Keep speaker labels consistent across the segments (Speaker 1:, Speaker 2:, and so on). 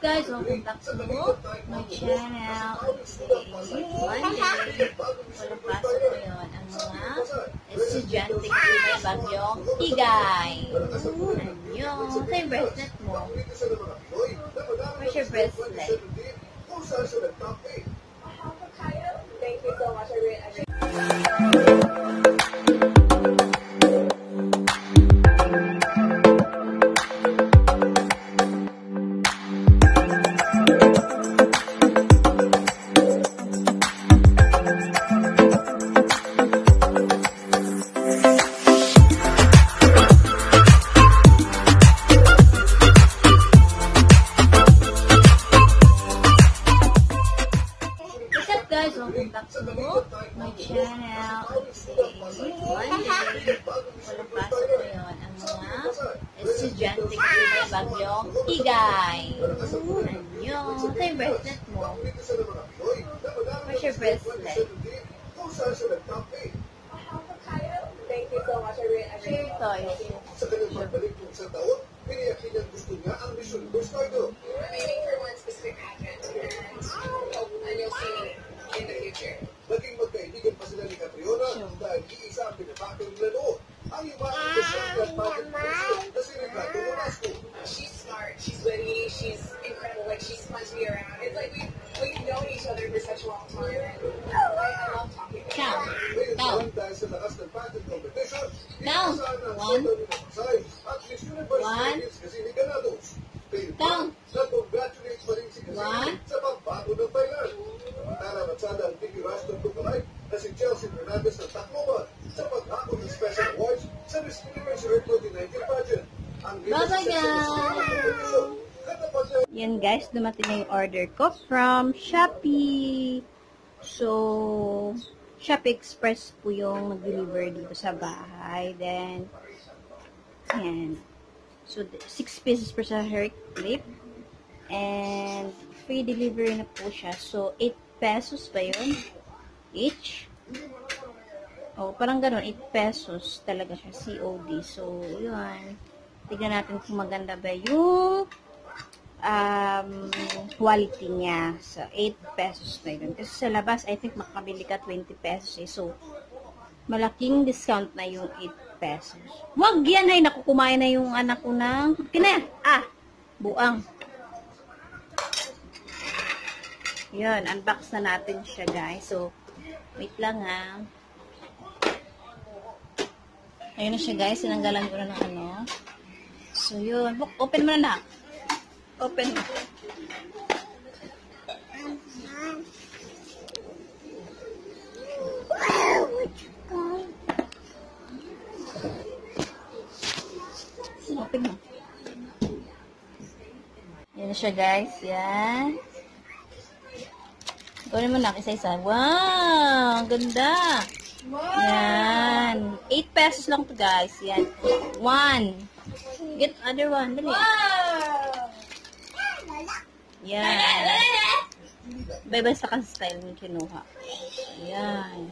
Speaker 1: Guys, welcome back to my channel. Today, Monday. Walang pasok ko yun. Ang mga estudyante ko may bagyong Higay. Ayun. Ito yung bracelet mo. Where's your bracelet?
Speaker 2: Thank you so much.
Speaker 1: Guys, welcome back to my channel. Today, Monday. Walang pasok ko yun. Ang mga estudyante ko may bagyong Higay. Ayun. Ito yung bracelet mo. Where's your bracelet?
Speaker 2: Thank you so much.
Speaker 1: Share your toys.
Speaker 3: Sa kanyang mabalik kong sa taon, piniyak niya gusto niya ang Mission Buscardo.
Speaker 2: Waiting for one specific address and you'll see me in the future.
Speaker 3: Naging magkaibigan pa sila ni Catriona dahil iisa ang pinapakang lalo. Ang iba ang Buscardo at Patrick Cristo na si Ricardo Nolasco.
Speaker 2: She's smart, she's witty, she's incredible, like she's fun to be around. It's like we've known each other for such a long time and I love talking to her.
Speaker 3: Ngayon naman dahil sa lakas ng pageant competition,
Speaker 1: Down.
Speaker 3: inaasahan na
Speaker 1: One.
Speaker 3: sa daw ni Magsay at Miss Universe
Speaker 1: One.
Speaker 3: Philippines kasi ni Ganados.
Speaker 1: Down.
Speaker 3: Na-congratulate pa rin si
Speaker 1: One.
Speaker 3: Casini sa pagbago ng bayan. Samantala nagsada ang Vicky Rashton Tukalay na si Chelsea Fernandez ng Tacloban sa paghakot ng Special Awards sa Miss Universe Earth 2019 pageant. Ang
Speaker 1: Bye-bye, guys! Yan guys, dumating na yung order ko from Shopee. So, Shopee Express po yung nag-deliver dito sa bahay. Then, yan. So, 6 pieces per sa hair clip. And, free delivery na po siya. So, 8 pesos ba yun? Each? Oh, parang ganun. 8 pesos talaga siya. COD. So, yun. Tignan natin kung maganda ba yung quality niya. So, 8 pesos na yun. Kasi sa labas, I think makabili ka 20 pesos eh. So, malaking discount na yung 8 pesos. Wag yan ay nakukumain na yung anak ko ng kinaya. Buang. Yun, unbox na natin siya guys. So, wait lang ha. Ayun na siya guys. Sinanggalan ko na ng ano. So, yun. Open mo na. Open mo. Open mo. Yan na siya guys. Yan. Gawin mo na isa-isa. Wow! Ang ganda! Yan. 8 pesos lang to guys. Yan. 1. Get other one. Dali. Yan. Iba-iba sa kasi style yung kinuha. Yan.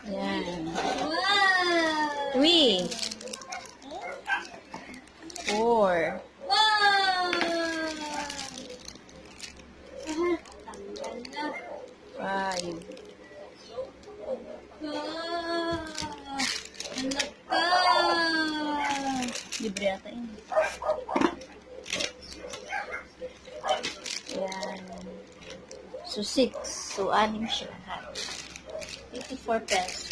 Speaker 1: Yan. 3. 4. 5. Libre ata yun. Yan. So, 6. So, 6 siya lahat. 84 pesos.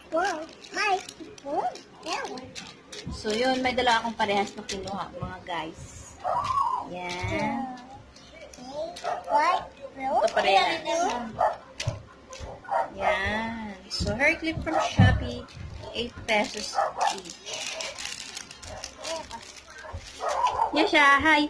Speaker 4: Wow. Hi.
Speaker 1: So, yun. May dala akong parehas na kinuha, mga guys. Yan.
Speaker 4: What?
Speaker 1: Ito parehas. Yan. So, hair clip from Shopee. 8 pesos each. Yan siya. Hi.